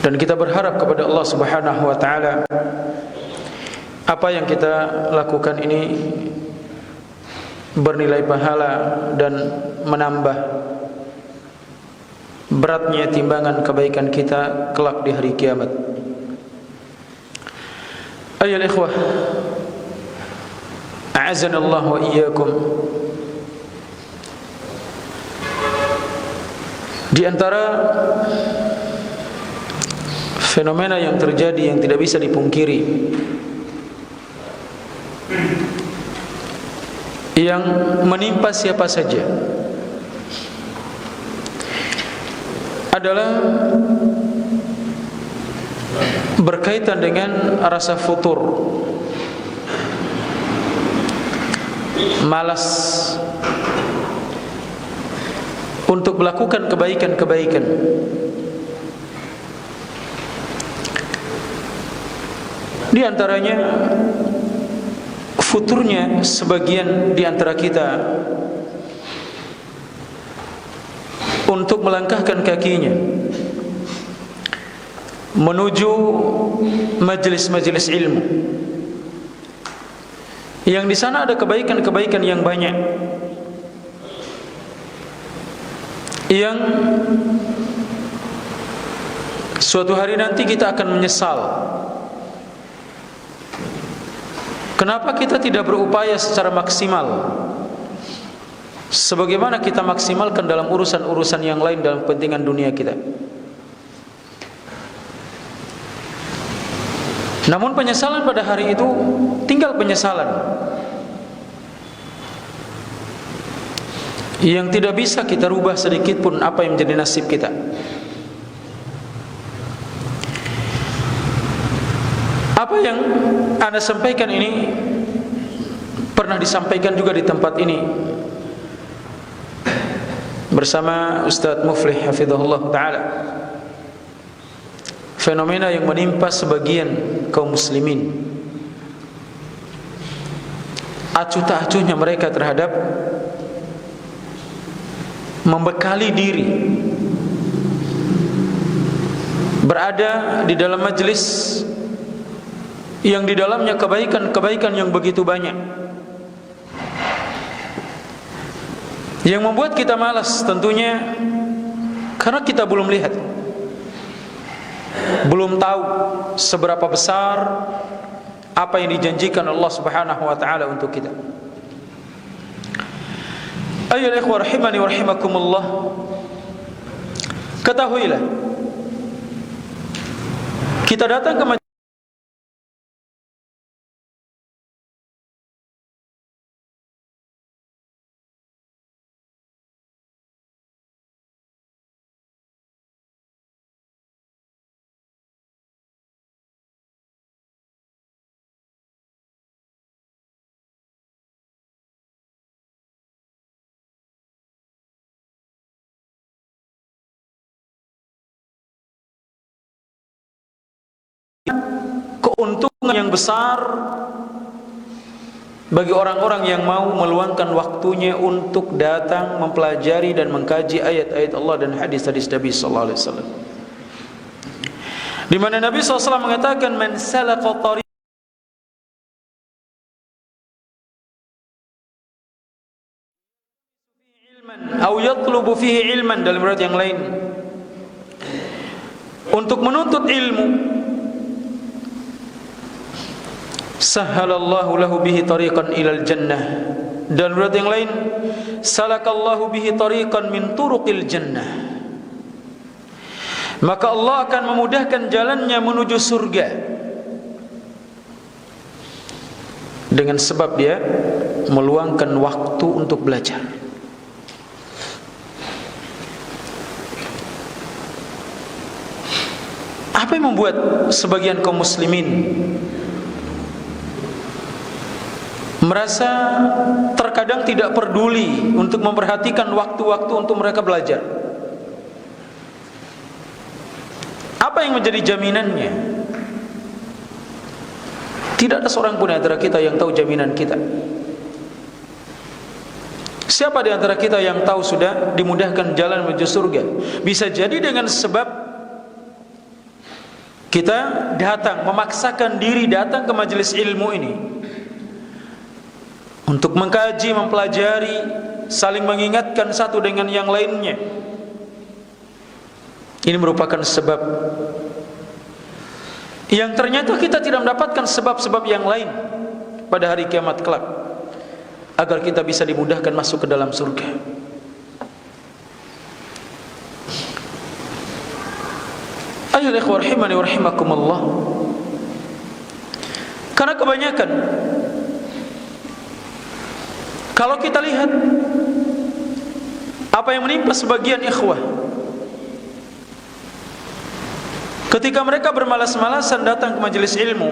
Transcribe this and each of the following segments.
Dan kita berharap kepada Allah Subhanahu wa taala apa yang kita lakukan ini bernilai pahala dan menambah beratnya timbangan kebaikan kita kelak di hari kiamat. Ayyuhal ikhwah, a'azzanallah wa iyyakum. Di antara fenomena yang terjadi yang tidak bisa dipungkiri, yang menimpa siapa saja, adalah berkaitan dengan rasa futur, malas untuk melakukan kebaikan-kebaikan. Di antaranya futurnya sebagian di antara kita untuk melangkahkan kakinya menuju majelis-majelis ilmu, yang di sana ada kebaikan-kebaikan yang banyak, yang suatu hari nanti kita akan menyesal. Kenapa kita tidak berupaya secara maksimal sebagaimana kita maksimalkan dalam urusan-urusan yang lain dalam kepentingan dunia kita? Namun penyesalan pada hari itu tinggal penyesalan yang tidak bisa kita rubah sedikit pun apa yang menjadi nasib kita. Apa yang Anda sampaikan ini pernah disampaikan juga di tempat ini bersama Ustaz Muflih hafizahullah ta'ala. Fenomena yang menimpa sebagian kaum muslimin, acuh tak acuhnya mereka terhadap membekali diri berada di dalam majelis yang di dalamnya kebaikan-kebaikan yang begitu banyak, yang membuat kita malas tentunya karena kita belum lihat, belum tahu seberapa besar apa yang dijanjikan Allah Subhanahu wa taala untuk kita. Ayyuhal ikhwah rahimani wa rahimakumullah, ketahuilah kita datang ke keuntungan yang besar bagi orang-orang yang mau meluangkan waktunya untuk datang mempelajari dan mengkaji ayat-ayat Allah dan hadis-hadis Nabi sallallahu alaihi wasallam, di mana Nabi SAW mengatakan man salaka tariqan atau yatlubu fihi ilman, dalam riwayat yang lain untuk menuntut ilmu, sahhalallahu lahu bihi tariqan ilal jannah, dan riwayat yang lain salakallahu bihi tariqan min turuqil jannah, maka Allah akan memudahkan jalannya menuju surga dengan sebab dia meluangkan waktu untuk belajar. Apa yang membuat sebagian kaum muslimin merasa terkadang tidak peduli untuk memperhatikan waktu-waktu untuk mereka belajar? Apa yang menjadi jaminannya? Tidak ada seorang pun di antara kita yang tahu jaminan kita. Siapa di antara kita yang tahu sudah dimudahkan jalan menuju surga? Bisa jadi dengan sebab kita datang, memaksakan diri datang ke majelis ilmu ini untuk mengkaji, mempelajari, saling mengingatkan satu dengan yang lainnya. Ini merupakan sebab yang ternyata kita tidak mendapatkan sebab-sebab yang lain pada hari kiamat kelak, agar kita bisa dimudahkan masuk ke dalam surga. Ayolah ikhwah rahimani wa rahimakumullah. Karena kebanyakan kalau kita lihat apa yang menimpa sebagian ikhwah ketika mereka bermalas-malasan datang ke majelis ilmu,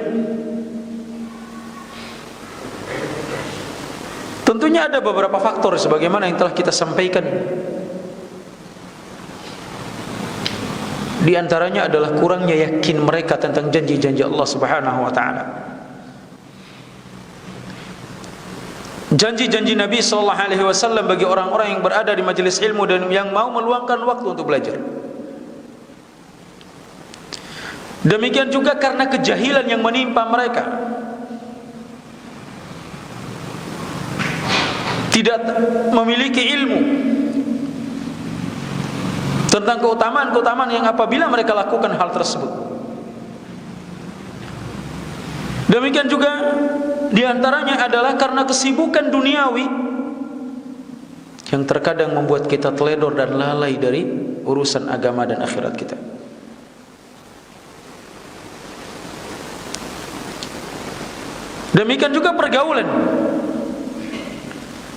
tentunya ada beberapa faktor sebagaimana yang telah kita sampaikan. Di antaranya adalah kurangnya yakin mereka tentang janji-janji Allah Subhanahu wa taala. Janji-janji Nabi sallallahu alaihi wasallam bagi orang-orang yang berada di majelis ilmu dan yang mau meluangkan waktu untuk belajar. Demikian juga karena kejahilan yang menimpa mereka. Tidak memiliki ilmu tentang keutamaan-keutamaan yang apabila mereka lakukan hal tersebut. Demikian juga diantaranya adalah karena kesibukan duniawi yang terkadang membuat kita teledor dan lalai dari urusan agama dan akhirat kita. Demikian juga pergaulan.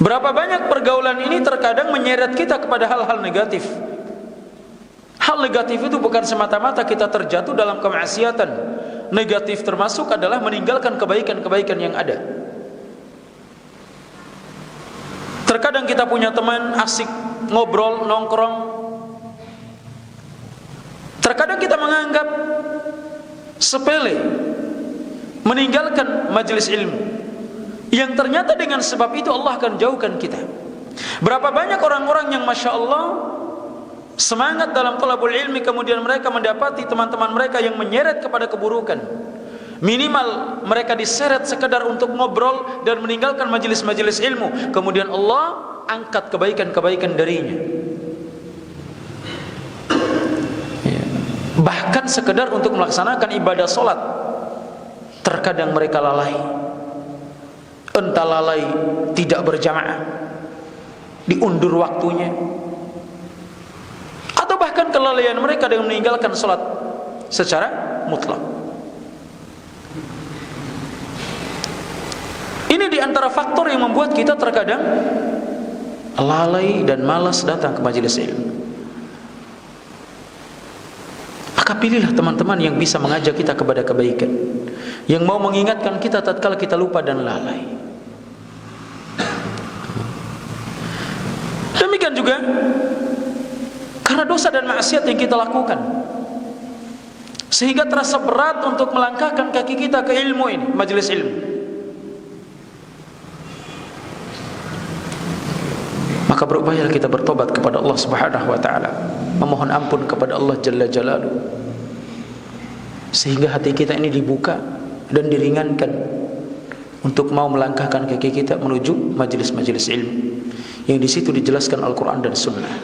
Berapa banyak pergaulan ini terkadang menyeret kita kepada hal-hal negatif. Hal negatif itu bukan semata-mata kita terjatuh dalam kemaksiatan. Negatif termasuk adalah meninggalkan kebaikan-kebaikan yang ada. Terkadang kita punya teman asik ngobrol, nongkrong. Terkadang kita menganggap sepele meninggalkan majelis ilmu, yang ternyata dengan sebab itu Allah akan jauhkan kita. Berapa banyak orang-orang yang Masya Allah semangat dalam thalabul ilmi, kemudian mereka mendapati teman-teman mereka yang menyeret kepada keburukan. Minimal mereka diseret sekedar untuk ngobrol dan meninggalkan majelis-majelis ilmu, kemudian Allah angkat kebaikan-kebaikan darinya. Bahkan sekedar untuk melaksanakan ibadah solat, terkadang mereka lalai. Entah lalai tidak berjamaah, diundur waktunya, atau bahkan kelalaian mereka dengan meninggalkan sholat secara mutlak. Ini diantara faktor yang membuat kita terkadang lalai dan malas datang ke majelis ilmu. Maka pilihlah teman-teman yang bisa mengajak kita kepada kebaikan, yang mau mengingatkan kita tatkala kita lupa dan lalai. Demikian juga karena dosa dan maksiat yang kita lakukan, sehingga terasa berat untuk melangkahkan kaki kita ke ilmu ini, majelis ilmu. Maka berupayalah kita bertobat kepada Allah Subhanahu wa taala, memohon ampun kepada Allah Jalla Jalaluhu, sehingga hati kita ini dibuka dan diringankan untuk mau melangkahkan kaki kita menuju majelis-majelis ilmu, yang di situ dijelaskan Al-Quran dan Sunnah.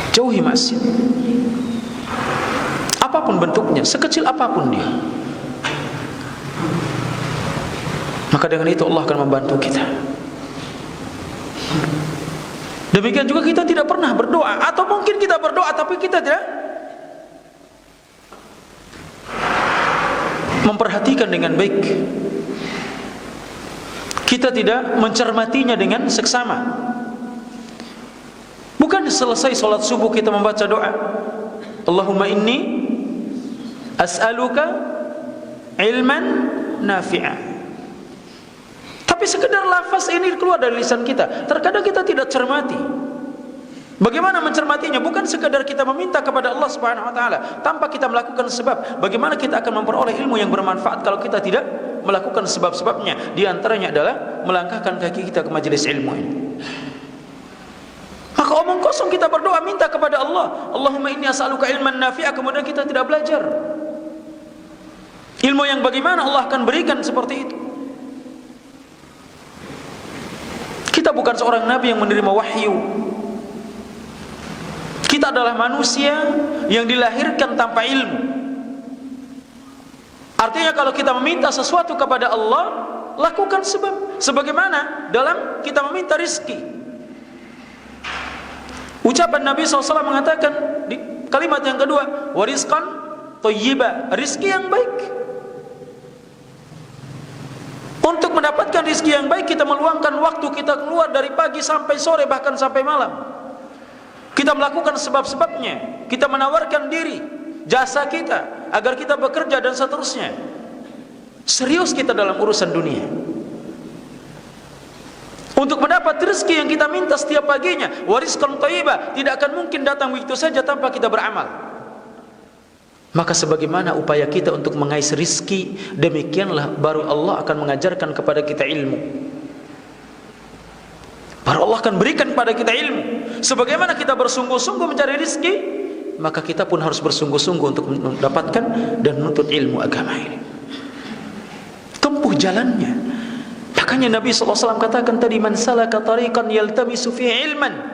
Jauhi maksiat, apapun bentuknya, sekecil apapun dia. Maka dengan itu Allah akan membantu kita. Demikian juga kita tidak pernah berdoa, atau mungkin kita berdoa tapi kita tidak memperhatikan dengan baik. Kita tidak mencermatinya dengan seksama. Bukan selesai sholat subuh kita membaca doa, Allahumma inni as'aluka ilman nafi'ah. Tapi sekedar lafaz ini keluar dari lisan kita, terkadang kita tidak cermati. Bagaimana mencermatinya? Bukan sekedar kita meminta kepada Allah Subhanahu wa taala tanpa kita melakukan sebab. Bagaimana kita akan memperoleh ilmu yang bermanfaat kalau kita tidak melakukan sebab-sebabnya? Di antaranya adalah melangkahkan kaki kita ke majelis ilmu ini. Maka omong kosong kita berdoa minta kepada Allah, Allahumma inni as'aluka ilman nafi'a, kemudian kita tidak belajar. Ilmu yang bagaimana Allah akan berikan seperti itu. Kita bukan seorang nabi yang menerima wahyu. Kita adalah manusia yang dilahirkan tanpa ilmu. Artinya kalau kita meminta sesuatu kepada Allah, lakukan sebab. Sebagaimana dalam kita meminta rizki. Ucapan Nabi SAW mengatakan di kalimat yang kedua, warizqan thayyiba, rizki yang baik. Untuk mendapatkan rizki yang baik, kita meluangkan waktu, kita keluar dari pagi sampai sore, bahkan sampai malam. Kita melakukan sebab-sebabnya, kita menawarkan diri, jasa kita, agar kita bekerja dan seterusnya. Serius kita dalam urusan dunia. Untuk mendapat rezeki yang kita minta setiap paginya, warizqan thayyiba, tidak akan mungkin datang begitu saja tanpa kita beramal. Maka sebagaimana upaya kita untuk mengais rizki, demikianlah baru Allah akan mengajarkan kepada kita ilmu. Baru Allah akan berikan kepada kita ilmu. Sebagaimana kita bersungguh-sungguh mencari rizki, maka kita pun harus bersungguh-sungguh untuk mendapatkan dan menuntut ilmu agama ini. Tempuh jalannya. Makanya Nabi SAW katakan tadi, man salaka tariqan yaltamisu fihi ilman.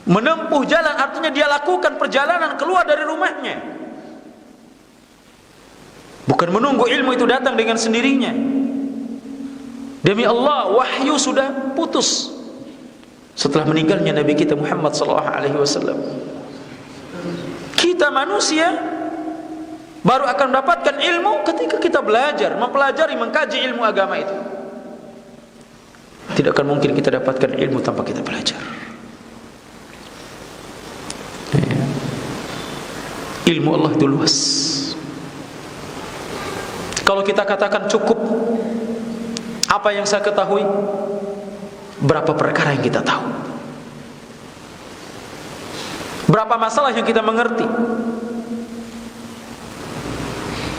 Menempuh jalan artinya dia lakukan perjalanan keluar dari rumahnya. Bukan menunggu ilmu itu datang dengan sendirinya. Demi Allah, wahyu sudah putus setelah meninggalnya Nabi kita Muhammad SAW. Kita manusia baru akan mendapatkan ilmu ketika kita belajar, mempelajari, mengkaji ilmu agama itu. Tidak akan mungkin kita dapatkan ilmu tanpa kita belajar. Ilmu Allah itu luas. Kalau kita katakan cukup apa yang saya ketahui, berapa perkara yang kita tahu, berapa masalah yang kita mengerti,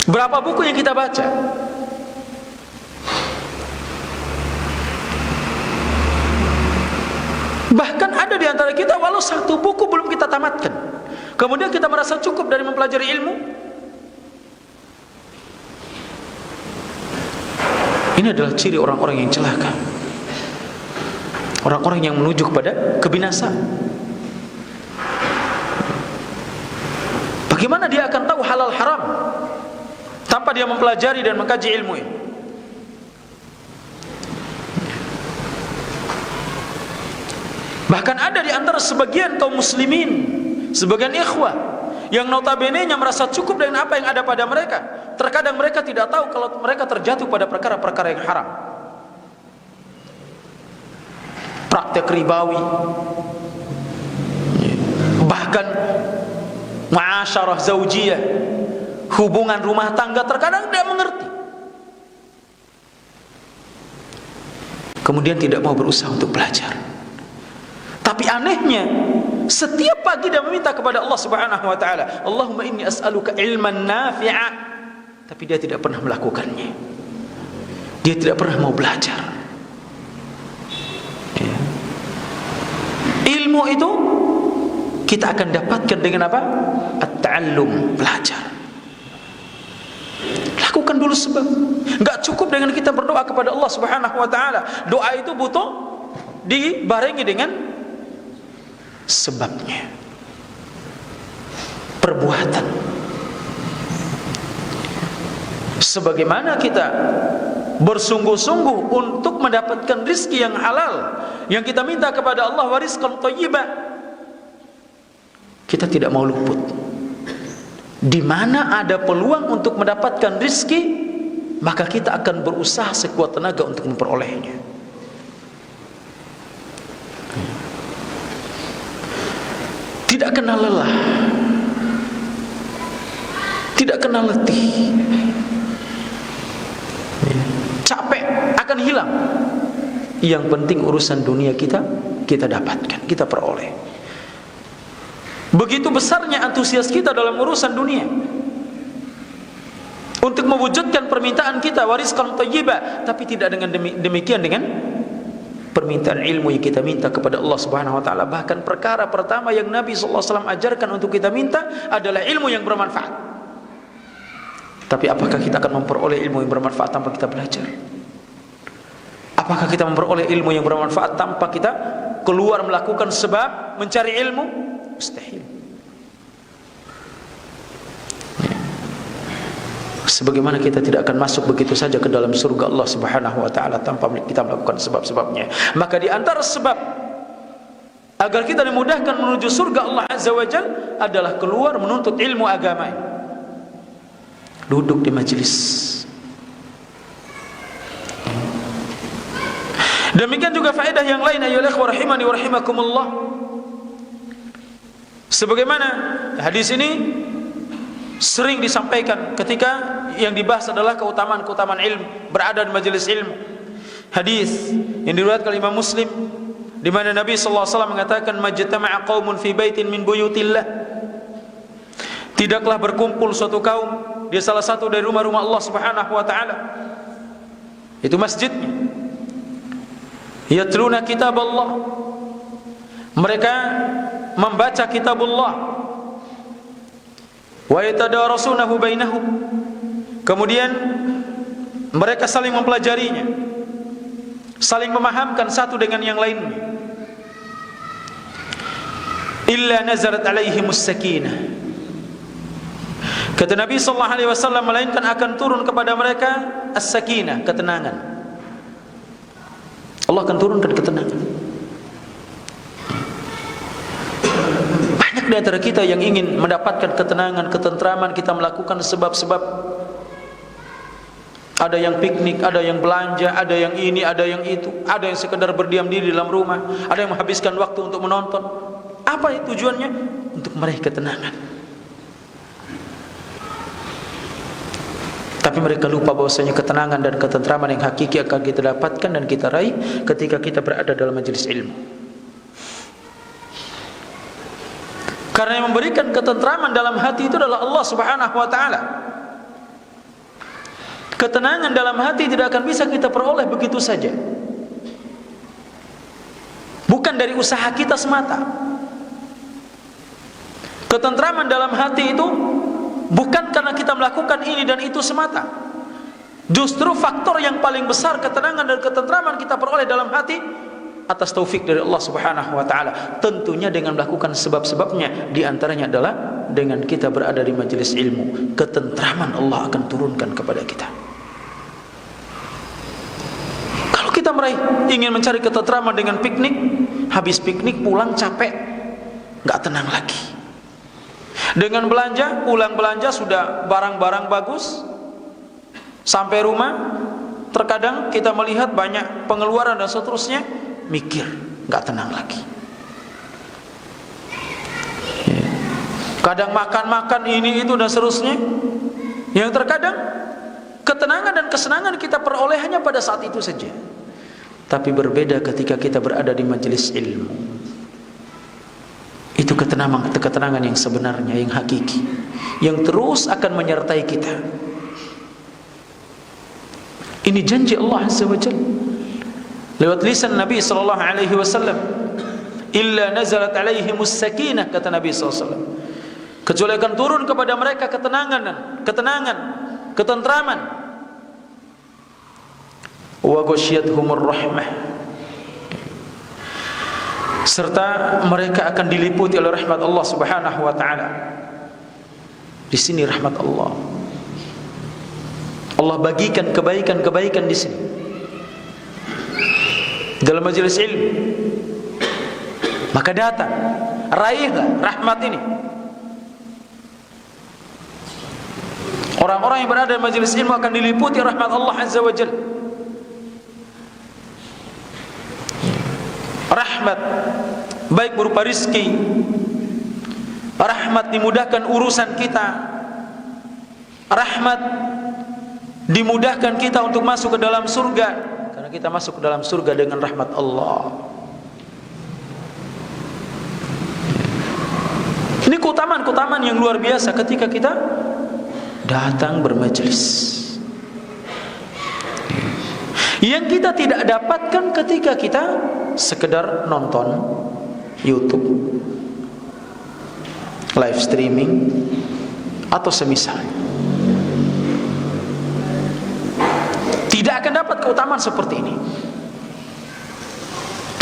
berapa buku yang kita baca. Bahkan ada di antara kita walau satu buku belum kita tamatkan, kemudian kita merasa cukup dari mempelajari ilmu. Ini adalah ciri orang-orang yang celaka, orang-orang yang menuju kepada kebinasaan. Bagaimana dia akan tahu halal haram tanpa dia mempelajari dan mengkaji ilmu ini? Bahkan ada di antara sebagian kaum muslimin, sebagian ikhwah yang notabene-nya merasa cukup dengan apa yang ada pada mereka. Terkadang mereka tidak tahu kalau mereka terjatuh pada perkara-perkara yang haram. Praktek ribawi, bahkan muasyarah zaujiyah, hubungan rumah tangga, terkadang tidak mengerti. Kemudian tidak mau berusaha untuk belajar. Tapi anehnya, setiap pagi dia meminta kepada Allah Subhanahu wa taala, Allahumma inni as'aluka ilman nafi'a. Tapi dia tidak pernah melakukannya. Dia tidak pernah mau belajar. Ya. Ilmu itu kita akan dapatkan dengan apa? At-ta'allum, belajar. Lakukan dulu sebab. Enggak cukup dengan kita berdoa kepada Allah Subhanahu wa taala. Doa itu butuh dibarengi dengan sebabnya, perbuatan. Sebagaimana kita bersungguh-sungguh untuk mendapatkan rizki yang halal, yang kita minta kepada Allah, warizqan thayyiba, kita tidak mau luput. Di mana ada peluang untuk mendapatkan rizki, maka kita akan berusaha sekuat tenaga untuk memperolehnya. Tidak kenal lelah, tidak kenal letih, capek akan hilang. Yang penting urusan dunia kita dapatkan, kita peroleh. Begitu besarnya antusias kita dalam urusan dunia, untuk mewujudkan permintaan kita warizqan thayyiba, tapi tidak dengan demikian dengan permintaan ilmu yang kita minta kepada Allah Subhanahu wa taala. Bahkan perkara pertama yang Nabi sallallahu alaihi wasallam ajarkan untuk kita minta adalah ilmu yang bermanfaat. Tapi apakah kita akan memperoleh ilmu yang bermanfaat tanpa kita belajar? Apakah kita memperoleh ilmu yang bermanfaat tanpa kita keluar melakukan sebab mencari ilmu? Mustahil. Sebagaimana kita tidak akan masuk begitu saja ke dalam surga Allah Subhanahu wa taala tanpa kita melakukan sebab-sebabnya. Maka di antara sebab agar kita dimudahkan menuju surga Allah Azza wa Jalla adalah keluar menuntut ilmu agama. Duduk di majelis. Demikian juga faedah yang lain ayolah ikhwah rahimani wa rahimakumullah. Sebagaimana hadis ini sering disampaikan ketika yang dibahas adalah keutamaan-keutamaan ilmu, berada di majelis ilmu. Hadis yang diriwayatkan oleh Imam Muslim di mana Nabi sallallahu alaihi wasallam mengatakan majtama'a qaumun fi baitin min buyutillah. Tidaklah berkumpul suatu kaum di salah satu dari rumah-rumah Allah Subhanahu wa taala. Itu masjidnya. Yatluna kitab Allah. Mereka membaca kitab Allah. Wa yatadarasunahu bainahum. Kemudian mereka saling mempelajarinya, saling memahamkan satu dengan yang lainnya. Illa nazarat alaihimus sakinah. Kata Nabi sallallahu alaihi wasallam, melainkan akan turun kepada mereka as-sakinah, ketenangan. Allah akan turunkan ketenangan. Banyak di antara kita yang ingin mendapatkan ketenangan, ketentraman, kita melakukan sebab-sebab. Ada yang piknik, ada yang belanja, ada yang ini, ada yang itu, ada yang sekedar berdiam diri dalam rumah, ada yang menghabiskan waktu untuk menonton. Apa tujuannya? Untuk meraih ketenangan. Tapi mereka lupa bahwasanya ketenangan dan ketentraman yang hakiki akan kita dapatkan dan kita raih ketika kita berada dalam majelis ilmu. Karena yang memberikan ketentraman dalam hati itu adalah Allah Subhanahu wa taala. Ketenangan dalam hati tidak akan bisa kita peroleh begitu saja. Bukan dari usaha kita semata. Ketentraman dalam hati itu bukan karena kita melakukan ini dan itu semata. Justru faktor yang paling besar ketenangan dan ketentraman kita peroleh dalam hati atas taufik dari Allah Subhanahu wa taala. Tentunya dengan melakukan sebab-sebabnya, di antaranya adalah dengan kita berada di majelis ilmu. Ketentraman Allah akan turunkan kepada kita. Kalau kita ingin mencari ketentraman dengan piknik, habis piknik pulang capek, nggak tenang lagi. Dengan belanja, pulang belanja sudah barang-barang bagus, sampai rumah terkadang kita melihat banyak pengeluaran dan seterusnya, mikir, nggak tenang lagi. Kadang makan-makan ini itu dan seterusnya, yang terkadang ketenangan dan kesenangan kita peroleh hanya pada saat itu saja. Tapi berbeda ketika kita berada di majelis ilmu. Itu ketenangan yang sebenarnya, yang hakiki, yang terus akan menyertai kita. Ini janji Allah Azza wa Jalla lewat lisan Nabi sallallahu alaihi wasallam. Illa nazalat alaihimus sakinah, kata Nabi sallallahu alaihi wasallam. Kecuali akan turun kepada mereka ketenangan, ketentraman. Wa ghasyiyatuhumur rahmah, serta mereka akan diliputi oleh rahmat Allah Subhanahu wa taala. Di sini rahmat Allah. Allah bagikan kebaikan-kebaikan di sini. Dalam majelis ilmu. Maka datang, raihlah rahmat ini. Orang-orang yang berada di majelis ilmu akan diliputi rahmat Allah Azza wa Jalla. Rahmat baik berupa rizki, rahmat dimudahkan urusan kita, rahmat dimudahkan kita untuk masuk ke dalam surga, karena kita masuk ke dalam surga dengan rahmat Allah. Ini keutamaan-keutamaan yang luar biasa ketika kita datang bermajelis. yang kita tidak dapatkan ketika kita sekedar nonton YouTube, live streaming atau semisalnya. Tidak akan dapat keutamaan seperti ini.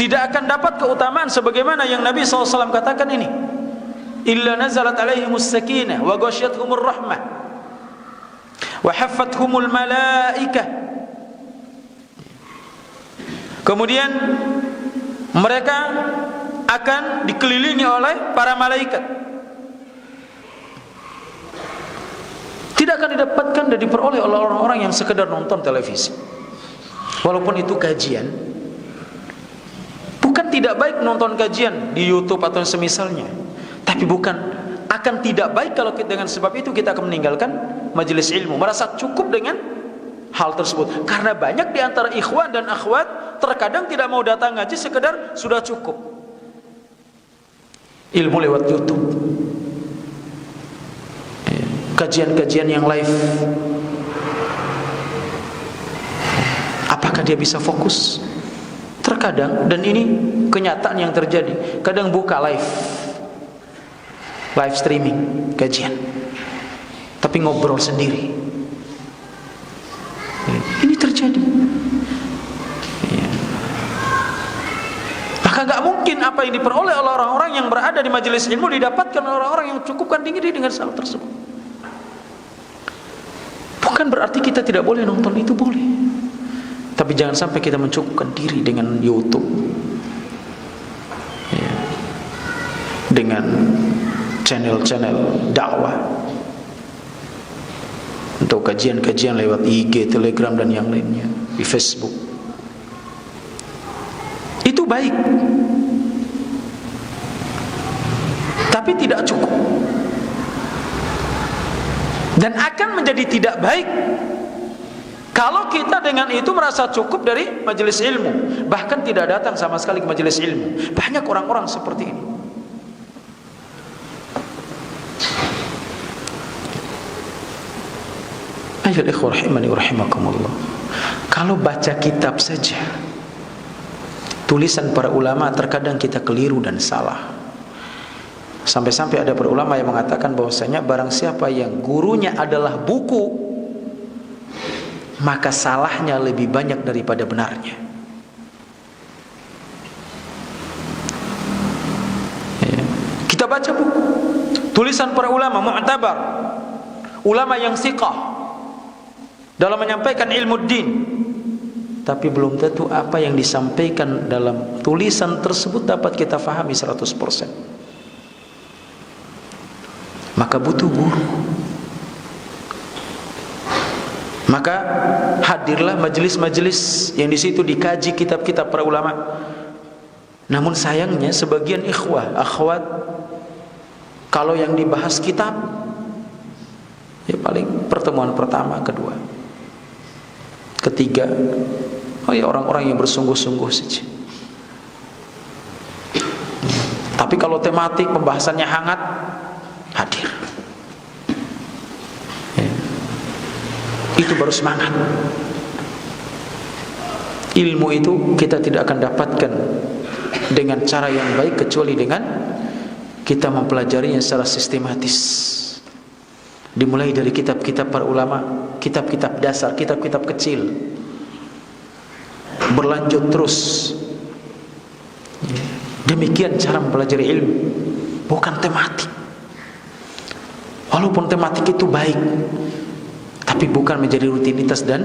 Tidak akan dapat keutamaan sebagaimana yang Nabi SAW katakan ini. Illa nazalat alaihimus sakinah wa ghasyiyatuhumur rahmah wa haffathumul malaikah. Kemudian mereka akan dikelilingi oleh para malaikat. Tidak akan didapatkan dan diperoleh oleh orang-orang yang sekedar nonton televisi. Walaupun itu kajian. Bukan tidak baik nonton kajian di YouTube atau semisalnya. Tapi bukan akan tidak baik kalau dengan sebab itu kita akan meninggalkan majelis ilmu. Merasa cukup dengan hal tersebut. Karena banyak di antara ikhwan dan akhwat terkadang tidak mau datang ngaji sekedar sudah cukup ilmu lewat YouTube. Kajian-kajian yang live, apakah dia bisa fokus? Terkadang, dan ini kenyataan yang terjadi, kadang buka live streaming kajian, tapi ngobrol sendiri. Ini terjadi. Maka gak mungkin apa yang diperoleh oleh orang-orang yang berada di majelis ilmu didapatkan oleh orang-orang yang cukupkan diri dengan hal tersebut. Bukan berarti kita tidak boleh nonton, itu boleh. Tapi jangan sampai kita mencukupkan diri dengan YouTube, ya, dengan channel-channel dakwah, untuk kajian-kajian lewat IG, Telegram dan yang lainnya, di Facebook. Itu baik, tapi tidak cukup. Dan akan menjadi tidak baik kalau kita dengan itu merasa cukup dari majelis ilmu, bahkan tidak datang sama sekali ke majelis ilmu. Banyak orang-orang seperti ini. Ayyuhal ikhwah rahimani wa rahimakumullah. Kalau baca kitab saja, tulisan para ulama terkadang kita keliru dan salah. Sampai-sampai ada para ulama yang mengatakan bahwasanya barang siapa yang gurunya adalah buku, maka salahnya lebih banyak daripada benarnya. Ya. Kita baca buku, tulisan para ulama mu'tabar, ulama yang thiqah dalam menyampaikan ilmu din, tapi belum tentu apa yang disampaikan dalam tulisan tersebut dapat kita fahami 100%. Maka butuh guru. Maka hadirlah majelis-majelis yang di situ dikaji kitab-kitab para ulama. Namun sayangnya sebagian ikhwah, akhwat, kalau yang dibahas kitab, ya paling pertemuan pertama, kedua, ketiga, oh ya orang-orang yang bersungguh-sungguh saja. Tapi kalau tematik pembahasannya hangat, hadir. Ya. Itu baru semangat. Ilmu itu kita tidak akan dapatkan dengan cara yang baik kecuali dengan kita mempelajarinya secara sistematis. Dimulai dari kitab-kitab para ulama, kitab-kitab dasar, kitab-kitab kecil, berlanjut terus. Demikian cara mempelajari ilmu, bukan tematik. Walaupun tematik itu baik, tapi bukan menjadi rutinitas dan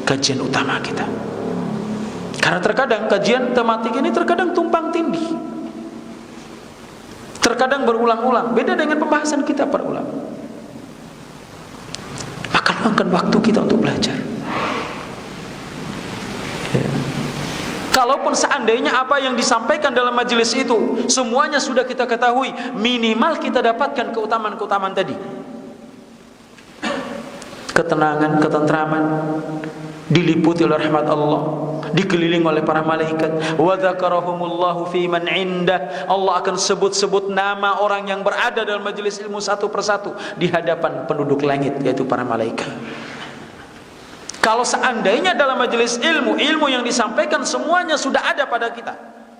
kajian utama kita. Karena terkadang kajian tematik ini terkadang tumpang tindih, terkadang berulang-ulang, beda dengan pembahasan kita para ulama. Maka luangkan waktu kita untuk belajar. Ya. Kalaupun seandainya apa yang disampaikan dalam majelis itu semuanya sudah kita ketahui, minimal kita dapatkan keutamaan-keutamaan tadi. Ketenangan, ketentraman, diliputi oleh rahmat Allah, dikelilingi oleh para malaikat. Wa dzakarahumullahu fi man indah. Allah akan sebut-sebut nama orang yang berada dalam majelis ilmu satu persatu di hadapan penduduk langit, yaitu para malaikat. Kalau seandainya dalam majelis ilmu, ilmu yang disampaikan semuanya sudah ada pada kita,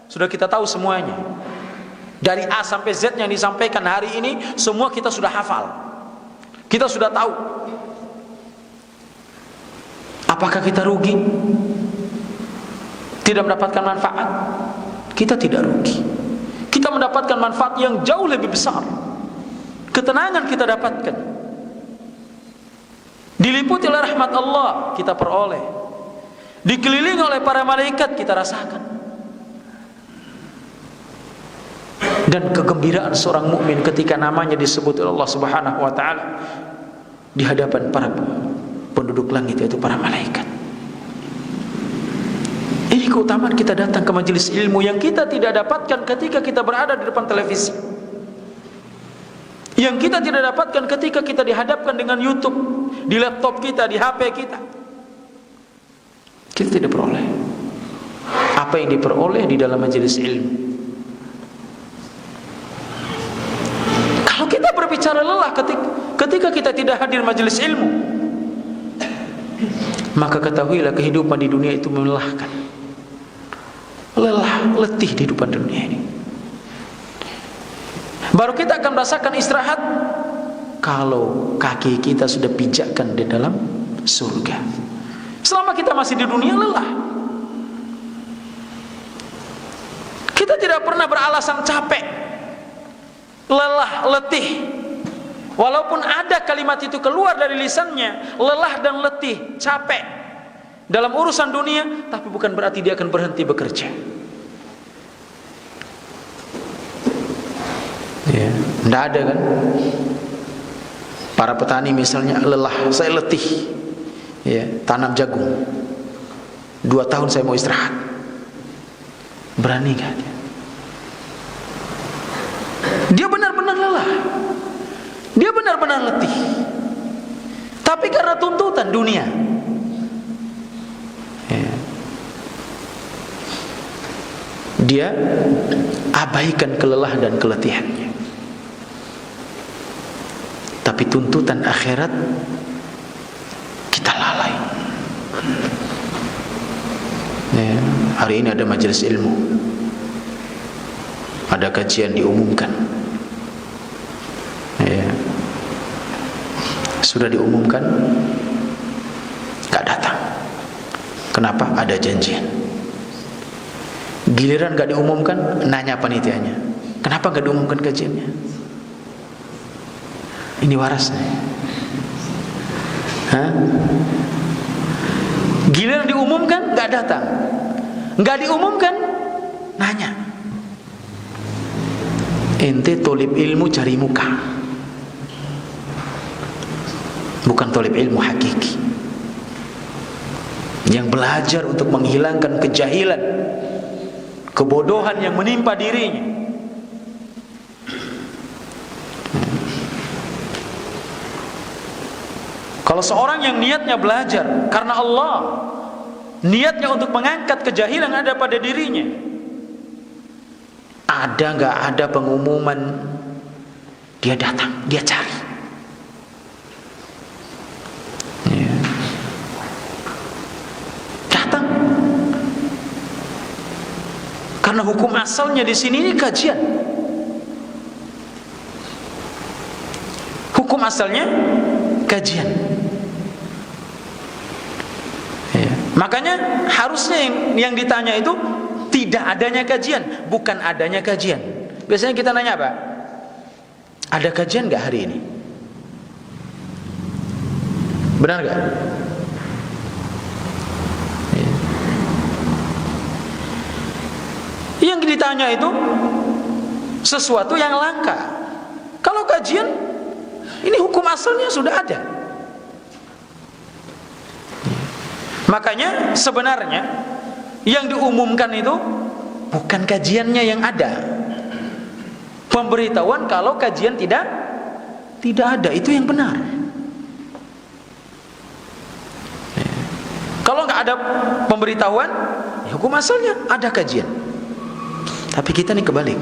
sudah kita tahu semuanya, dari A sampai Z yang disampaikan hari ini, semua kita sudah hafal, kita sudah tahu. Apakah kita rugi? Tidak mendapatkan manfaat? Kita tidak rugi. Kita mendapatkan manfaat yang jauh lebih besar. Ketenangan kita dapatkan. Diliputi oleh rahmat Allah kita peroleh. Dikelilingi oleh para malaikat kita rasakan. Dan kegembiraan seorang mukmin ketika namanya disebut oleh Allah Subhanahu wa taala di hadapan para penduduk langit, yaitu para malaikat. Ini keutamaan kita datang ke majelis ilmu yang kita tidak dapatkan ketika kita berada di depan televisi, yang kita tidak dapatkan ketika kita dihadapkan dengan YouTube, di laptop kita, di HP kita. Kita tidak peroleh apa yang diperoleh di dalam majelis ilmu. Kalau kita berbicara lelah ketika kita tidak hadir majelis ilmu, maka ketahuilah kehidupan di dunia itu melelahkan. Lelah, letih di depan dunia ini. Baru kita akan merasakan istirahat kalau kaki kita sudah pijakkan di dalam surga. Selama kita masih di dunia, lelah. Kita tidak pernah beralasan capek, lelah, letih. Walaupun ada kalimat itu keluar dari lisannya, lelah dan letih, capek dalam urusan dunia, tapi bukan berarti dia akan berhenti bekerja. Ya, tidak ada kan? Para petani misalnya, lelah, saya letih, ya, tanam jagung, 2 tahun saya mau istirahat. Berani gak dia? Dia benar-benar lelah, dia benar-benar letih, tapi karena tuntutan dunia, dia abaikan kelelahan dan keletihannya. Tapi tuntutan akhirat kita lalai. Ya, hari ini ada majelis ilmu, ada kajian diumumkan. Ya, sudah diumumkan, gak datang. Kenapa? Ada janjian. Giliran gak diumumkan, nanya panitianya, kenapa gak diumumkan kajiannya? Ini warasnya. Hah? Giliran diumumkan, gak datang. Gak diumumkan, nanya. Ente tolib ilmu cari muka, bukan tolib ilmu hakiki, yang belajar untuk menghilangkan kejahilan, kebodohan yang menimpa dirinya. Kalau seorang yang niatnya belajar karena Allah, niatnya untuk mengangkat kejahilan yang ada pada dirinya, ada nggak ada pengumuman, dia datang, dia cari. Ya. Datang. Karena hukum asalnya di sini ini kajian. Hukum asalnya kajian. Ya. Makanya harusnya yang ditanya itu tidak adanya kajian, bukan adanya kajian. Biasanya kita nanya apa? Ada kajian nggak hari ini? Benar nggak? Ya. Yang ditanya itu sesuatu yang langka. Kalau kajian, ini hukum asalnya sudah ada. Makanya sebenarnya yang diumumkan itu bukan kajiannya yang ada. Pemberitahuan kalau kajian tidak ada, itu yang benar. Kalau nggak ada pemberitahuan, ya hukum asalnya ada kajian. Tapi kita nih kebalik.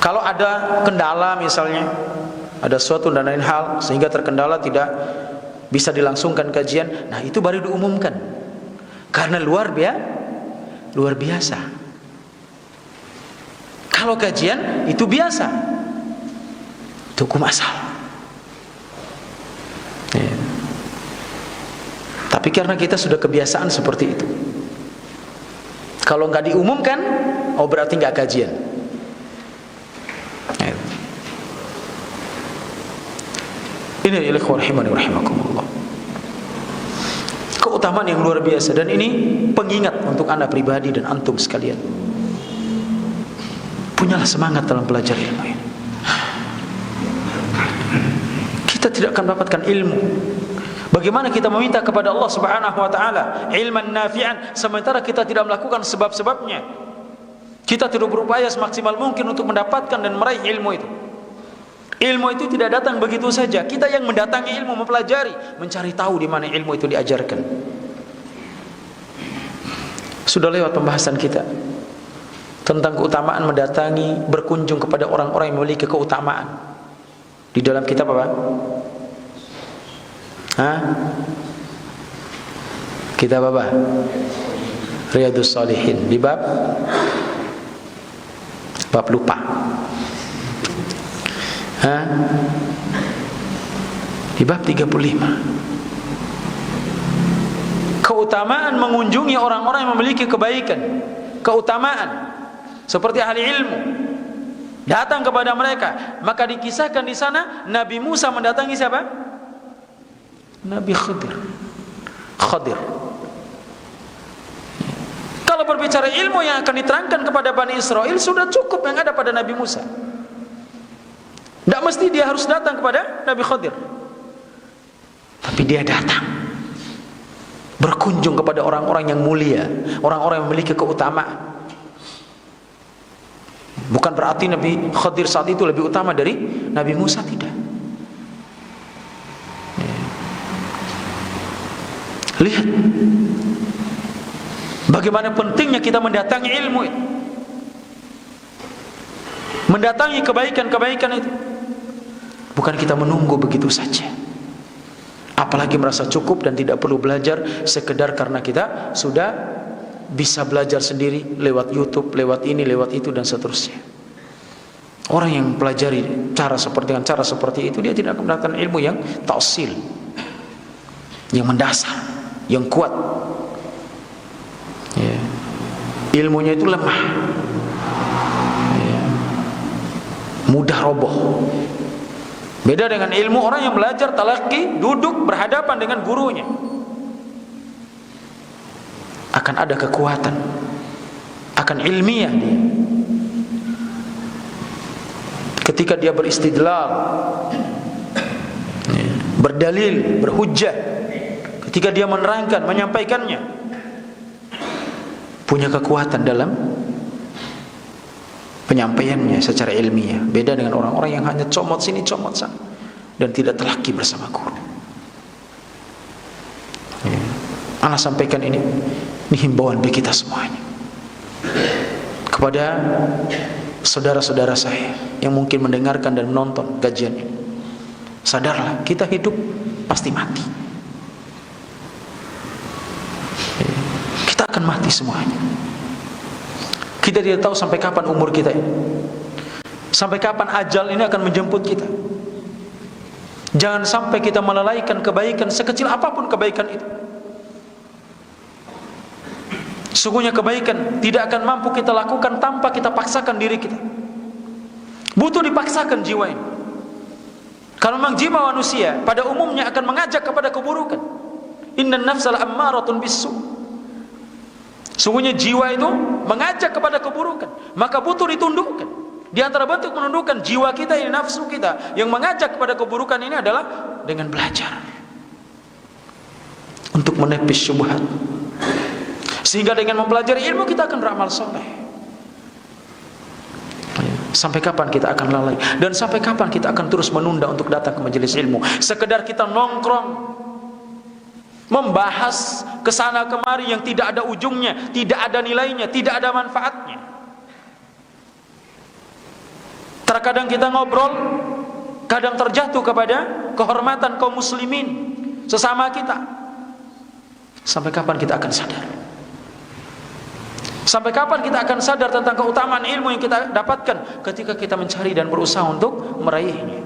Kalau ada kendala misalnya, ada suatu dan lain hal sehingga terkendala tidak bisa dilangsungkan kajian, nah itu baru diumumkan. Karena luar biasa. Kalau kajian itu biasa, itu hukum asal. Ya. Tapi karena kita sudah kebiasaan seperti itu, kalau nggak diumumkan, oh berarti nggak kajian. Ya. Ini ikhwan rahimani rahimakumullah, keutamaan yang luar biasa, dan ini pengingat untuk anak pribadi dan antum sekalian. Punyalah semangat dalam belajar ilmu ini. Kita tidak akan mendapatkan ilmu. Bagaimana kita meminta kepada Allah Subhanahu wa taala ilman nafi'an sementara kita tidak melakukan sebab-sebabnya? Kita tidak berupaya semaksimal mungkin untuk mendapatkan dan meraih ilmu itu. Ilmu itu tidak datang begitu saja. Kita yang mendatangi ilmu, mempelajari, mencari tahu di mana ilmu itu diajarkan. Sudah lewat pembahasan kita tentang keutamaan mendatangi, berkunjung kepada orang-orang yang memiliki keutamaan. Di dalam kitab apa? Kitab apa? Riyadhus Shalihin. Di bab lupa. Di bab 35. Keutamaan mengunjungi orang-orang yang memiliki kebaikan, keutamaan seperti ahli ilmu, datang kepada mereka. Maka dikisahkan di sana Nabi Musa mendatangi siapa? Nabi Khadir. Kalau berbicara ilmu yang akan diterangkan kepada Bani Israel, sudah cukup yang ada pada Nabi Musa. Tidak mesti dia harus datang kepada Nabi Khadir, tapi dia datang berkunjung kepada orang-orang yang mulia, orang-orang yang memiliki keutamaan. Bukan berarti Nabi Khadir saat itu lebih utama dari Nabi Musa, tidak. Lihat bagaimana pentingnya kita mendatangi ilmu itu, mendatangi kebaikan-kebaikan itu. Bukan kita menunggu begitu saja, apalagi merasa cukup dan tidak perlu belajar sekedar karena kita sudah bisa belajar sendiri lewat YouTube, lewat ini, lewat itu, dan seterusnya. Orang yang pelajari cara seperti itu, dia tidak akan mendapatkan ilmu yang ta'sil, yang mendasar, yang kuat. Ya. Ilmunya itu lemah, ya. Mudah roboh. Beda dengan ilmu orang yang belajar talaqi, duduk berhadapan dengan gurunya, akan ada kekuatan, akan ilmiah dia. Ketika dia beristidlal, berdalil, berhujjah, ketika dia menerangkan, menyampaikannya, punya kekuatan dalam penyampaiannya secara ilmiah. Beda dengan orang-orang yang hanya comot sini, comot sana, dan tidak telaki bersama guru. Ana sampaikan ini himbauan bagi kita semuanya, kepada saudara-saudara saya yang mungkin mendengarkan dan menonton kajian ini. Sadarlah, kita hidup pasti mati. Kita akan mati semuanya. Kita tidak tahu sampai kapan umur kita ini, sampai kapan ajal ini akan menjemput kita. Jangan sampai kita melalaikan kebaikan sekecil apapun kebaikan itu. Sungguhnya kebaikan tidak akan mampu kita lakukan tanpa kita paksakan diri kita. Butuh dipaksakan jiwa ini. Kalau memang jiwa manusia pada umumnya akan mengajak kepada keburukan. Innan nafsal ammaratun bisu. Sungguhnya jiwa itu mengajak kepada keburukan, maka butuh ditundukkan. Di antara bentuk menundukkan jiwa kita ini, nafsu kita yang mengajak kepada keburukan ini adalah dengan belajar untuk menepis syubhat. Sehingga dengan mempelajari ilmu kita akan beramal soleh. Sampai kapan kita akan lalai? Dan sampai kapan kita akan terus menunda untuk datang ke majelis ilmu? Sekedar kita nongkrong, membahas kesana kemari yang tidak ada ujungnya, tidak ada nilainya, tidak ada manfaatnya. Terkadang kita ngobrol, kadang terjatuh kepada kehormatan kaum muslimin sesama kita. Sampai kapan kita akan sadar? Sampai kapan kita akan sadar tentang keutamaan ilmu yang kita dapatkan ketika kita mencari dan berusaha untuk meraihnya?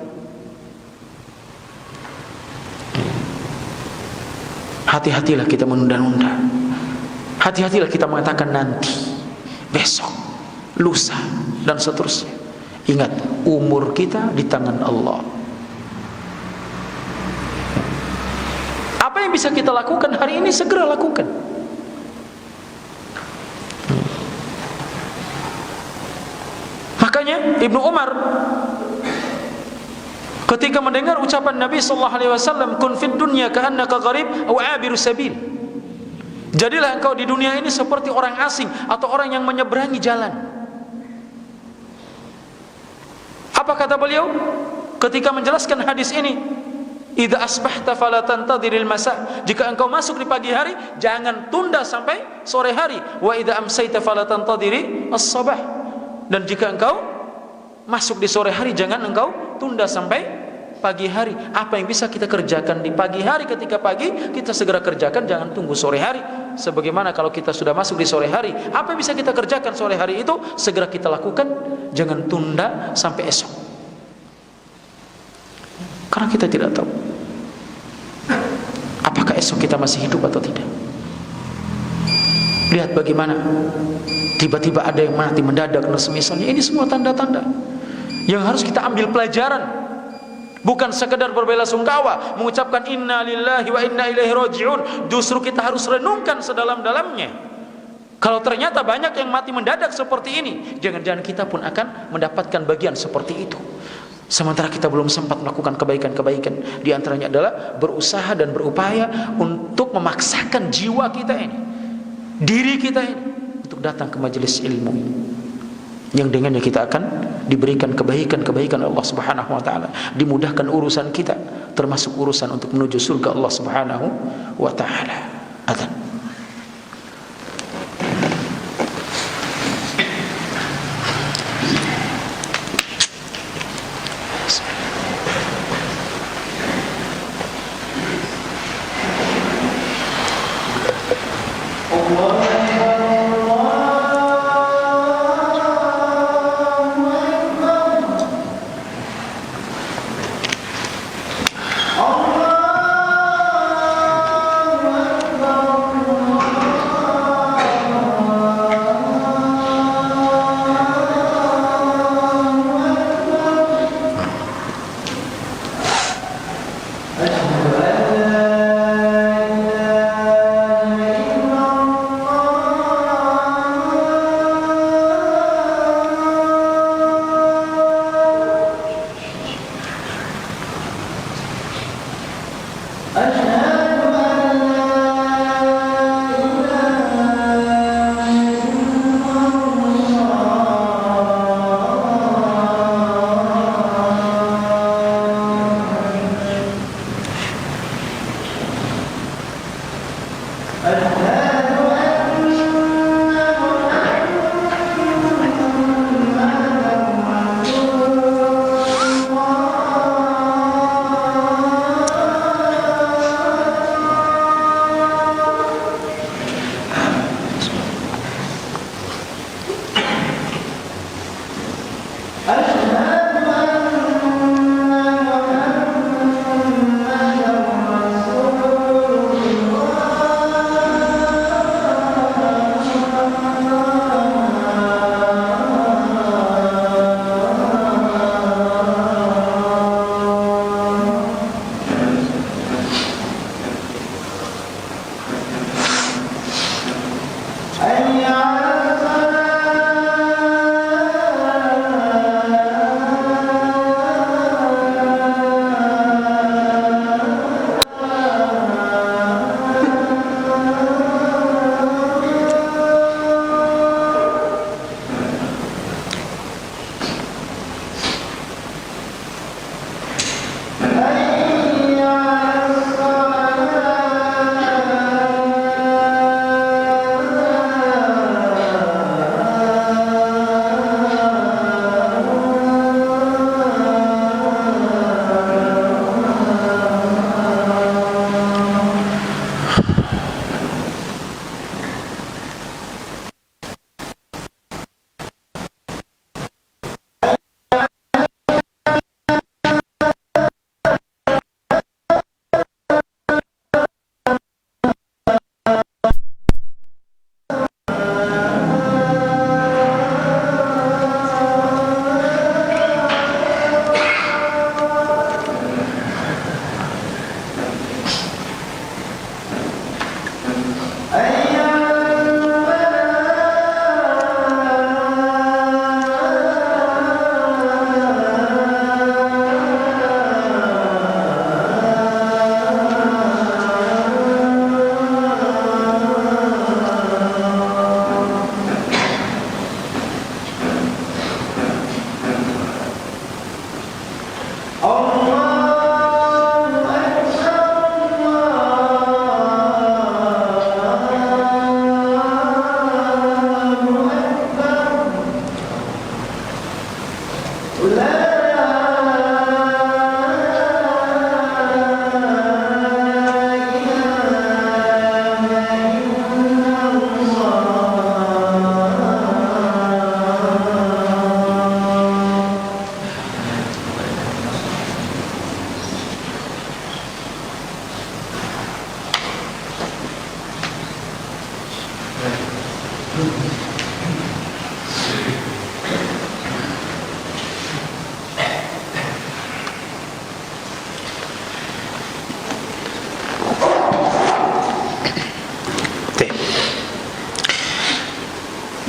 Hati-hatilah kita menunda-nunda. Hati-hatilah kita mengatakan nanti, besok, lusa, dan seterusnya. Ingat, umur kita di tangan Allah. Apa yang bisa kita lakukan hari ini, segera lakukan. Makanya Ibnu Umar ketika mendengar ucapan Nabi sallallahu alaihi wasallam, "Kun fid dunya ka'annaka gharib aw 'abiru sabil." Jadilah engkau di dunia ini seperti orang asing atau orang yang menyeberangi jalan. Apa kata beliau ketika menjelaskan hadis ini? "Idza asbahta fala tantadhiril masa." Jika engkau masuk di pagi hari, jangan tunda sampai sore hari. "Wa idza amsayta fala tantadhiri as-sabah." Dan jika engkau masuk di sore hari, jangan engkau tunda sampai pagi hari. Apa yang bisa kita kerjakan di pagi hari, ketika pagi kita segera kerjakan, jangan tunggu sore hari. Sebagaimana kalau kita sudah masuk di sore hari, apa yang bisa kita kerjakan sore hari itu segera kita lakukan, jangan tunda sampai esok. Karena kita tidak tahu apakah esok kita masih hidup atau tidak. Lihat bagaimana tiba-tiba ada yang mati mendadak dan semisalnya. Ini semua tanda-tanda yang harus kita ambil pelajaran. Bukan sekedar berbela-sungkawa, mengucapkan inna lillahi wa inna ilaihi raji'un. Justru kita harus renungkan sedalam-dalamnya. Kalau ternyata banyak yang mati mendadak seperti ini, jangan-jangan kita pun akan mendapatkan bagian seperti itu. Sementara kita belum sempat melakukan kebaikan-kebaikan. Di antaranya adalah berusaha dan berupaya untuk memaksakan jiwa kita ini, diri kita ini, untuk datang ke majelis ilmu ini, yang dengannya kita akan diberikan kebaikan-kebaikan Allah Subhanahu wa taala, dimudahkan urusan kita, termasuk urusan untuk menuju surga Allah Subhanahu wa taala. Adzan.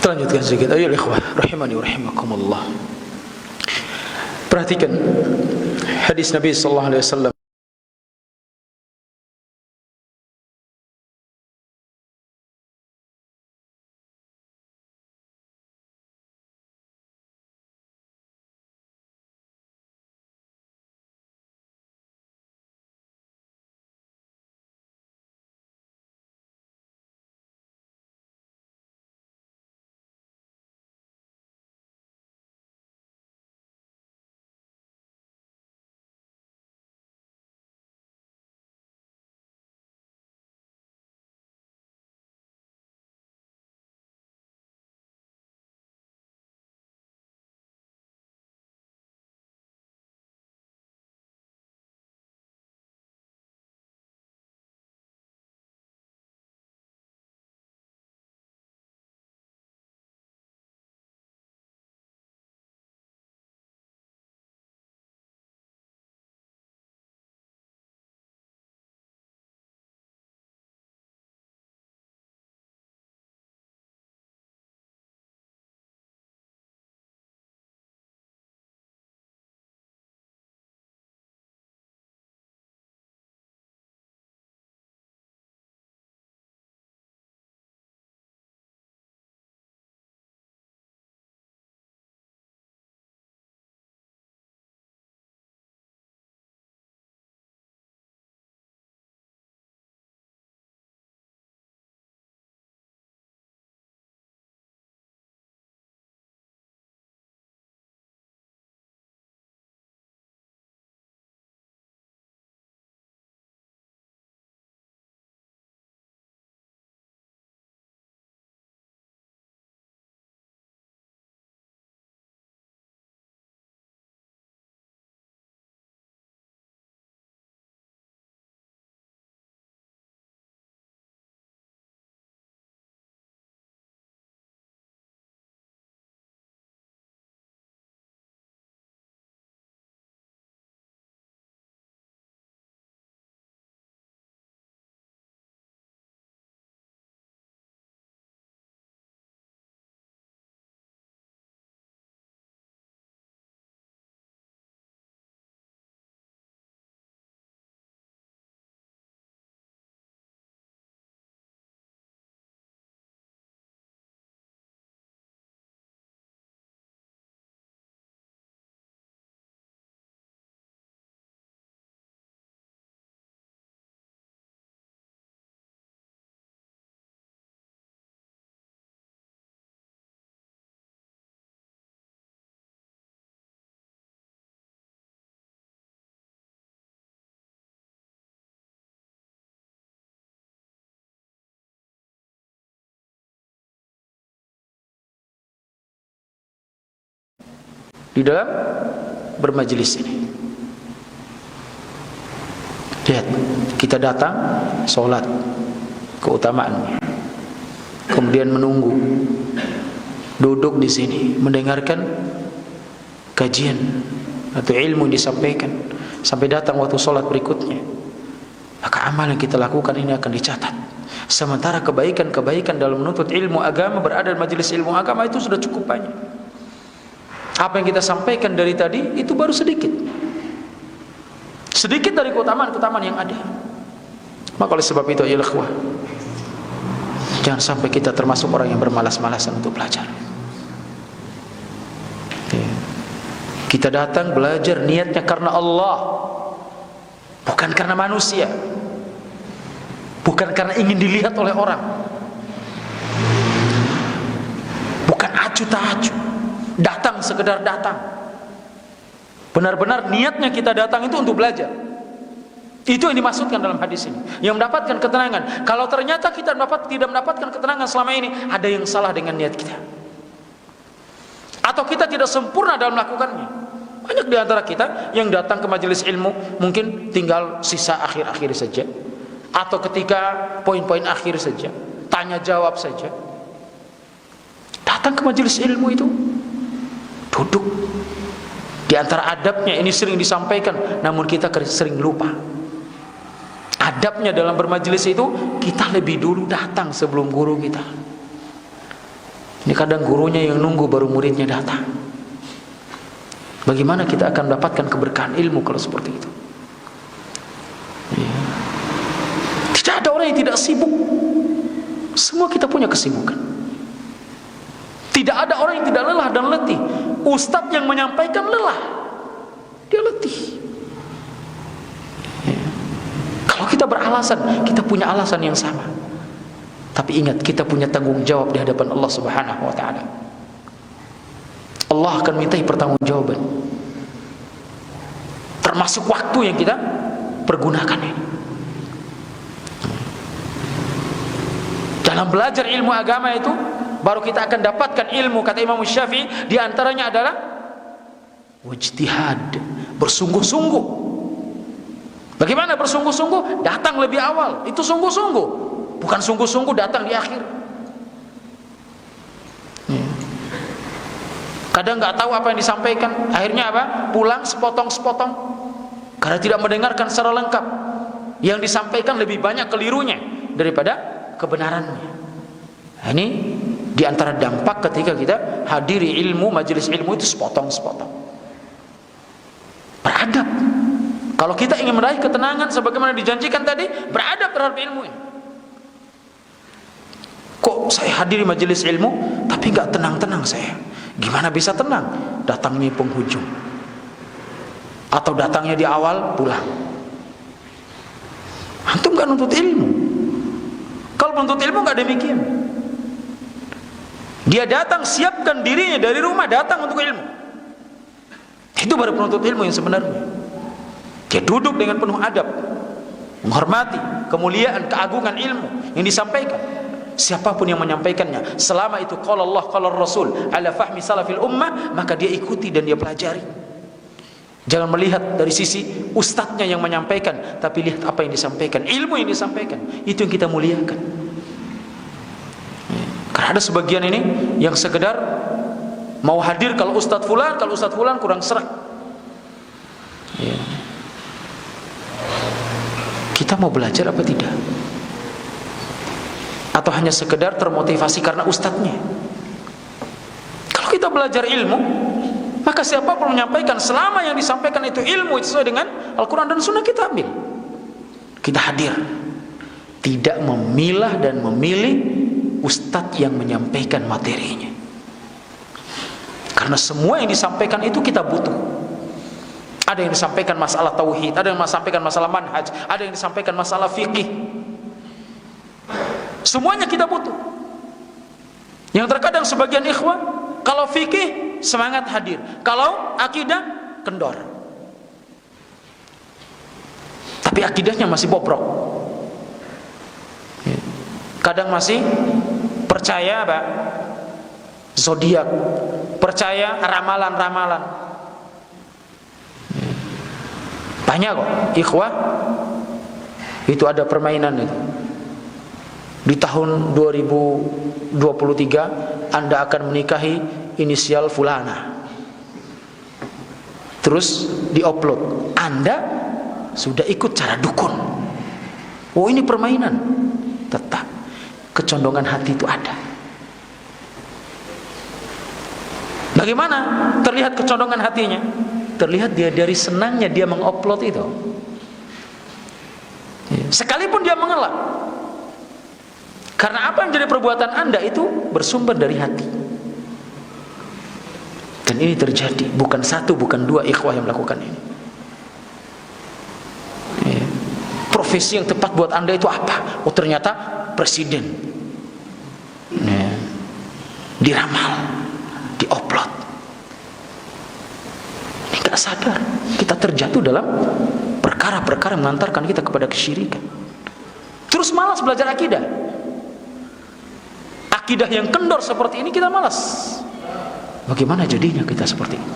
Lanjutkan sedikit. Ayo ikhwah rahimani wa rahimakumullah. Perhatikan hadis Nabi sallallahu alaihi wasallam. Di dalam bermajelis ini. Lihat, kita datang sholat, keutamaan, kemudian menunggu, duduk di sini, mendengarkan kajian atau ilmu yang disampaikan sampai datang waktu sholat berikutnya. Maka amal yang kita lakukan ini akan dicatat. Sementara kebaikan-kebaikan dalam menuntut ilmu agama, berada di majelis ilmu agama itu sudah cukup banyak. Apa yang kita sampaikan dari tadi itu baru sedikit dari keutamaan-keutamaan yang ada. Maka oleh sebab itu ya ikhwah, jangan sampai kita termasuk orang yang bermalas-malasan untuk belajar. Kita datang belajar niatnya karena Allah, bukan karena manusia, bukan karena ingin dilihat oleh orang, bukan acu tak acu, datang sekedar datang. Benar-benar niatnya kita datang itu untuk belajar. Itu yang dimaksudkan dalam hadis ini. Yang mendapatkan ketenangan. Kalau ternyata kita tidak mendapatkan ketenangan selama ini, ada yang salah dengan niat kita. Atau kita tidak sempurna dalam melakukannya. Banyak di antara kita yang datang ke majelis ilmu mungkin tinggal sisa akhir-akhir saja, atau ketika poin-poin akhir saja, tanya jawab saja. Datang ke majelis ilmu itu duduk. Di antara adabnya ini sering disampaikan, namun kita sering lupa. Adabnya dalam bermajelis itu, kita lebih dulu datang sebelum guru kita. Ini kadang gurunya yang nunggu baru muridnya datang. Bagaimana kita akan mendapatkan keberkahan ilmu kalau seperti itu? Tidak ada orang yang tidak sibuk. Semua kita punya kesibukan. Tidak ada orang yang tidak lelah dan letih. Ustadz yang menyampaikan lelah, dia letih. Kalau kita beralasan, kita punya alasan yang sama. Tapi ingat, kita punya tanggung jawab di hadapan Allah Subhanahu wa ta'ala. Allah akan mintai pertanggungjawaban, termasuk waktu yang kita pergunakan ini. Dalam belajar ilmu agama itu, baru kita akan dapatkan ilmu. Kata Imam Syafi'i, di antaranya adalah wajtihad, bersungguh-sungguh. Bagaimana bersungguh-sungguh? Datang lebih awal, itu sungguh-sungguh. Bukan sungguh-sungguh datang di akhir. Kadang nggak tahu apa yang disampaikan, akhirnya apa? Pulang sepotong-sepotong, karena tidak mendengarkan secara lengkap. Yang disampaikan lebih banyak kelirunya daripada kebenarannya. Nah, ini di antara dampak ketika kita hadiri ilmu, majelis ilmu itu sepotong-sepotong. Beradab. Kalau kita ingin meraih ketenangan sebagaimana dijanjikan tadi, beradab terhadap ilmu ini. Kok saya hadiri majelis ilmu tapi nggak tenang-tenang saya? Gimana bisa tenang? Datangnya penghujung, atau datangnya di awal, pulang. Antum nggak nuntut ilmu. Kalau menuntut ilmu nggak demikian. Dia datang, siapkan dirinya dari rumah, datang untuk ilmu. Itu baru penuntut ilmu yang sebenarnya. Dia duduk dengan penuh adab, menghormati kemuliaan, keagungan ilmu yang disampaikan. Siapapun yang menyampaikannya, selama itu qala Allah qala Rasul ala fahmi salafil ummah, maka dia ikuti dan dia pelajari. Jangan melihat dari sisi ustadznya yang menyampaikan, tapi lihat apa yang disampaikan, ilmu yang disampaikan. Itu yang kita muliakan. Karena ada sebagian ini yang sekedar mau hadir kalau ustadz fulan kurang serak. Kita mau belajar apa tidak? Atau hanya sekedar termotivasi karena ustadznya? Kalau kita belajar ilmu, maka siapapun menyampaikan, selama yang disampaikan itu ilmu, itu sesuai dengan Al-Quran dan Sunnah, kita ambil, kita hadir. Tidak memilah dan memilih ustadz yang menyampaikan materinya. Karena semua yang disampaikan itu kita butuh. Ada yang disampaikan masalah tauhid, ada yang disampaikan masalah manhaj, ada yang disampaikan masalah fikih. Semuanya kita butuh. Yang terkadang sebagian ikhwah, kalau fikih semangat hadir, kalau akidah kendor. Tapi akidahnya masih bobrok. Kadang masih percaya apa? Zodiak, percaya ramalan-ramalan. Banyak kok ikhwah itu ada permainan itu. Di tahun 2023 Anda akan menikahi inisial fulana. Terus diupload, Anda sudah ikut cara dukun. Oh, ini permainan. Tetap kecondongan hati itu ada. Bagaimana terlihat kecondongan hatinya? Terlihat dia dari senangnya dia mengupload itu. Sekalipun dia mengelak. Karena apa yang menjadi perbuatan Anda itu bersumber dari hati. Dan ini terjadi, bukan satu, bukan dua ikhwah yang melakukan ini. Profesi yang tepat buat Anda itu apa? Oh, ternyata presiden. Diramal, diupload. Ini Gak sadar kita terjatuh dalam perkara-perkara yang mengantarkan kita kepada kesyirikan. Terus malas belajar akidah. Akidah yang kendor seperti ini kita malas. Bagaimana jadinya kita seperti ini?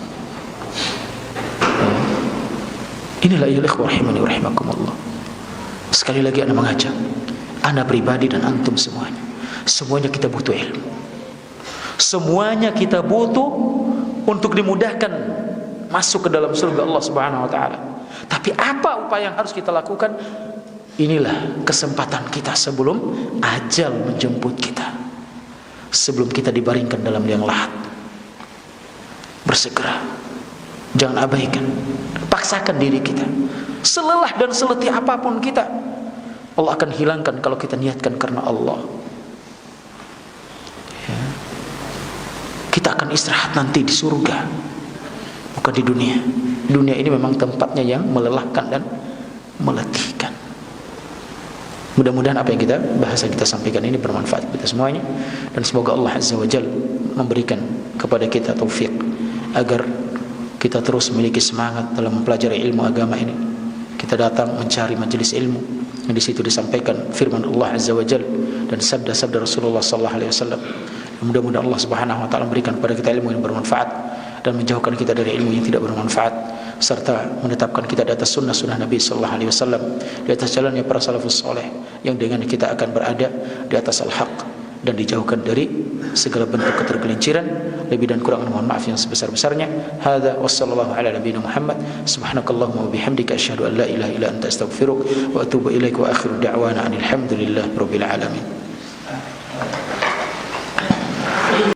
Inilah ya ikhwah rahimani wa rahimakumullah. Sekali lagi ana mengajak, ana pribadi dan antum semuanya kita butuh ilmu. Semuanya kita butuh untuk dimudahkan masuk ke dalam surga Allah Subhanahu wa taala. Tapi apa upaya yang harus kita lakukan? Inilah kesempatan kita sebelum ajal menjemput kita. Sebelum kita dibaringkan dalam liang lahat. Bersegera. Jangan abaikan. Paksakan diri kita. Selelah dan seletih apapun kita, Allah akan hilangkan kalau kita niatkan karena Allah. Ya. Kita akan istirahat nanti di surga, bukan di dunia. Dunia ini memang tempatnya yang melelahkan dan meletihkan. Mudah-mudahan apa yang kita sampaikan ini bermanfaat kita semuanya, dan semoga Allah Azza wa Jalla memberikan kepada kita taufik agar kita terus memiliki semangat dalam mempelajari ilmu agama ini. Kita datang mencari majelis ilmu yang di situ disampaikan firman Allah Azza wa Jalla dan sabda-sabda Rasulullah sallallahu alaihi wasallam. Mudah-mudahan Allah Subhanahu wa taala memberikan kepada kita ilmu yang bermanfaat dan menjauhkan kita dari ilmu yang tidak bermanfaat, serta menetapkan kita di atas sunnah-sunnah Nabi sallallahu alaihi wasallam, di atas jalannya para salafus saleh yang dengan kita akan berada di atas al-haq dan dijauhkan dari segala bentuk ketergelinciran. Lebih dan kurang mohon maaf yang sebesar-besarnya. Hadza wassallallahu ala nabiyina Muhammad. Subhanakallahumma wa bihamdika asyhadu an la ilaha illa anta astaghfiruka wa atubu ilaika wa akhiru da'wana alhamdulillahi rabbil alamin.